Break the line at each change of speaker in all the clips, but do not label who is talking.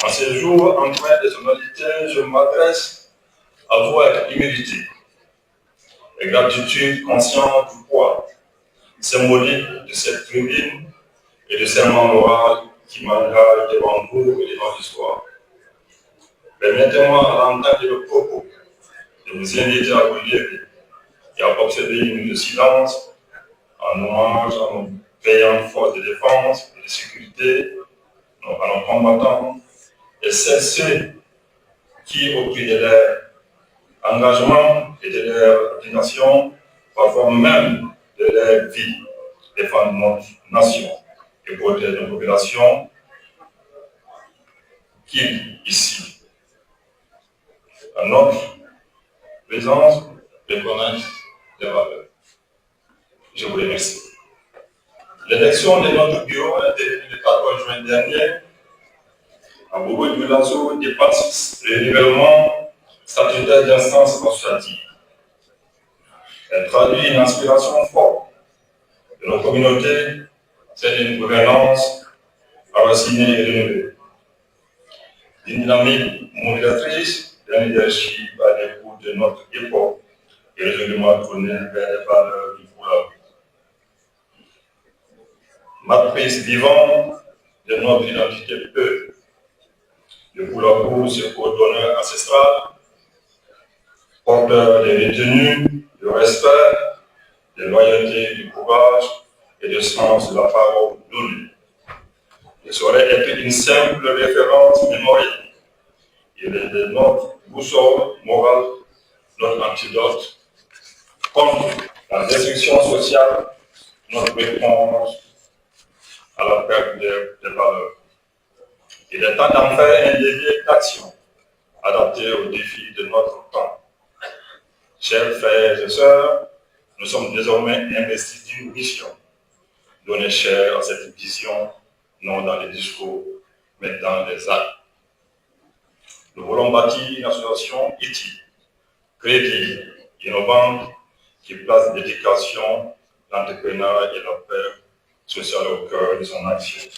En ces jours empreints de tonalité, je m'adresse à vous avec humilité et gratitude, conscient du poids symbolique de cette tribune et de serment moral qui m'engage devant vous et devant l'histoire. Permettez-moi, à l'entendre le propos, de vous inviter à vous lever et à observer une minute de silence en hommage à nos veillantes forces de défense et de sécurité, à nos combattants et ceux qui, au prix de leur engagement et de leur abnégation, parfois même de leur vie, défendent notre nation et protègent nos populations, qui, ici, à notre présence, reconnaissent des valeurs. Je vous remercie. L'élection de notre bureau a été le 14 juin dernier à Bobo-Dioulasso dépasse le nivellement statutaire d'instance associative. Elle traduit une inspiration forte de nos communautés, celle d'une gouvernance enracinée et rénovée, d'une dynamique mobilisatrice, d'un leadership à l'écoute de notre époque et résolument tourné vers les valeurs du Poulakou. Matrice vivante de notre identité peuple. Le Poulakou, ce coordonneur ancestral, porteur des retenues, de respect, de loyauté, du courage et de sens de la parole donnée. Ne saurait être une simple référence mémorielle. Il est de notre boussole morale, notre antidote contre la destruction sociale, notre réponse à la perte des valeurs. Il est temps d'en faire un levier d'action adapté aux défis de notre temps. Chers frères et sœurs, nous sommes désormais investis d'une mission. Donner chair à cette vision, non dans les discours, mais dans les actes. Nous voulons bâtir une association utile, crédible, innovante, qui place l'éducation, l'entrepreneuriat et la paix sociale au cœur de son action.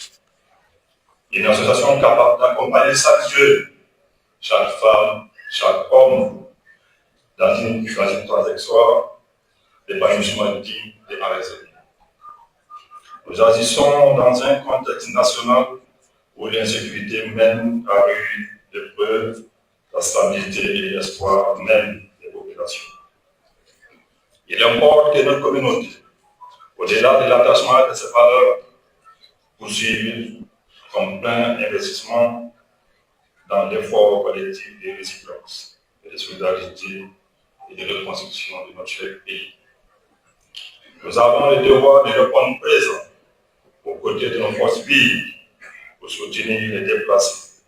Une association capable d'accompagner chaque jeune, chaque femme, chaque homme dans une trajectoire d'épanouissement digne et arrêté. Nous agissons dans un contexte national où l'insécurité mène à rude épreuve la stabilité et l'espoir même des populations. Il importe que notre communauté, au-delà de l'attachement de ces valeurs, poursuive comme plein investissement dans l'effort collectif de résilience, de solidarité et de reconstruction de notre cher pays. Nous avons le devoir de répondre présent aux côtés de nos forces vives pour soutenir les déplacés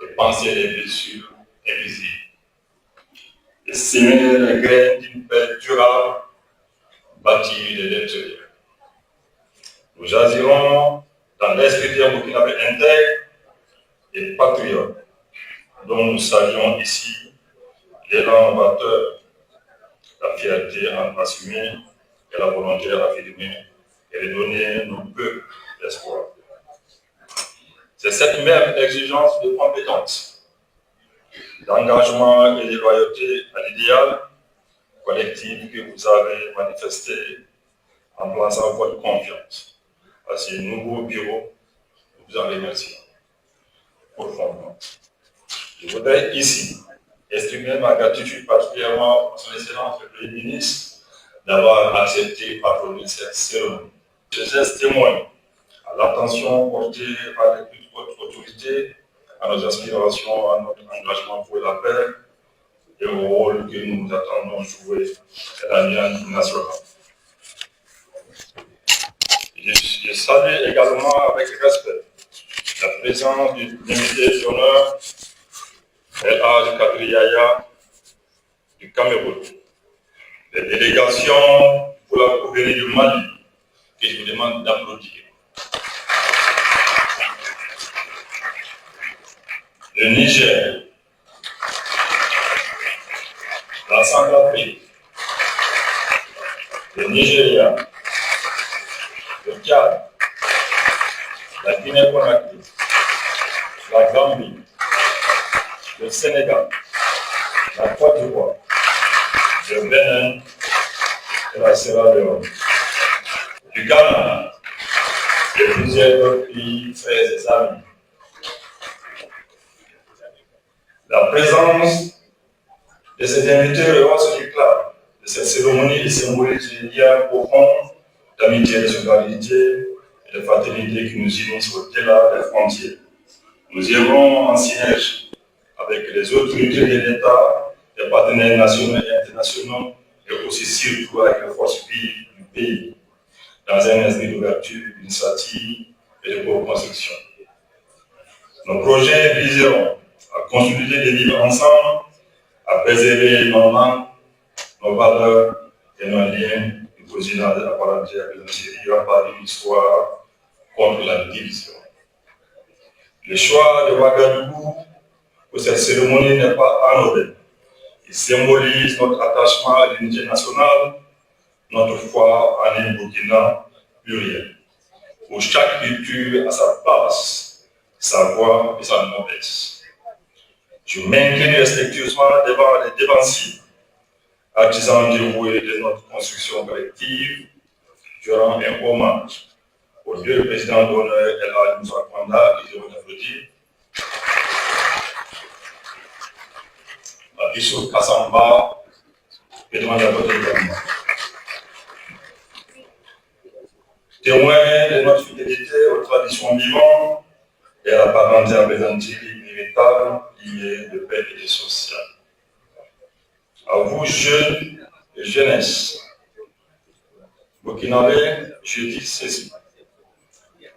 et penser les blessures invisibles et semer les graines d'une paix durable bâtie de l'intérieur. Nous agirons dans l'esprit d'un Burkinabé intègre et patriote, dont nous saluons ici l'élan novateur, la fierté à assumer et la volonté à affirmer et de donner nos peuples l'espoir. C'est cette même exigence de compétence, d'engagement et de loyauté à l'idéal collectif que vous avez manifesté en plaçant votre confiance à ce nouveau bureau. Nous vous en remercions profondément. Je voudrais ici exprimer ma gratitude particulièrement à son Excellence le Premier ministre d'avoir accepté patronner cette cérémonie. Ce geste témoigne à l'attention portée par les plus hautes autorités, à nos aspirations, à notre engagement pour la paix et au rôle que nous nous attendons jouer à l'Alliance nationale. Je salue également avec respect la présence du invité d'honneur El Hadj Kadri Yaya du Cameroun, les délégations pour la gouverneure du Mali, que je vous demande d'applaudir. Le Niger, la Centrafrique, le Nigeria, le Tchad, la Guinée-Conakry, la Gambie, le Sénégal, la Côte d'Ivoire, le Bénin et la Sierra Leone, du Ghana et plusieurs autres pays frères et amis. La présence de ces invités rehausse l'éclat de cette cérémonie symbolise un lien profond d'amitié, de solidarité et de fraternité qui nous unissent au-delà des frontières. Nous œuvrons en synergie avec les autorités de l'État, les partenaires nationaux et internationaux, et aussi surtout avec les forces vives du pays, dans un esprit d'ouverture, d'initiative et de co-construction. Nos projets viseront à consolider des vivre ensemble, à préserver nos langues, nos valeurs et nos liens du cousinage à part entière de l'Algérie par une histoire contre la division. Le choix de Ouagadougou pour cette cérémonie n'est pas anodin. Il symbolise notre attachement à l'unité nationale, notre foi en un Burkina pluriel, où chaque culture a sa place, sa voix et sa noblesse. Je m'incline respectueusement devant les dévanciers, artisans dévoués de notre construction collective. Je rends un hommage aux deux présidents d'honneur El Hadj Moussa Kwanda, qui devons applaudir, à Issou Kassamba, et devant l'applaudir également. Témoin de notre fidélité aux traditions vivantes et à la parenté représentative inévitable liée de paix et de social. À vous, jeunes et jeunesse, burkinabés, je dis ceci.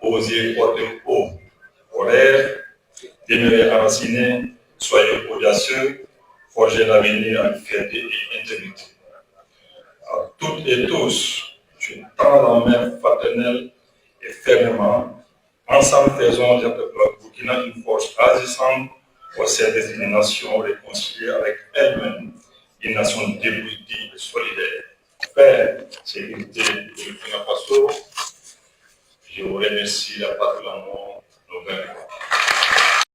Osez porter haut vos rêves, demeurez enracinés, soyez audacieux, forgez l'avenir en fierté et intégrité. À toutes et tous, je tends la main fraternelle et fermement. Ensemble, faisons de la Burkina une force agissante au service d'une nation réconciliée avec elle-même, une nation débrouillée et solidaire. Père, sécurité de Burkina Faso, je vous remercie particulièrement nos grands.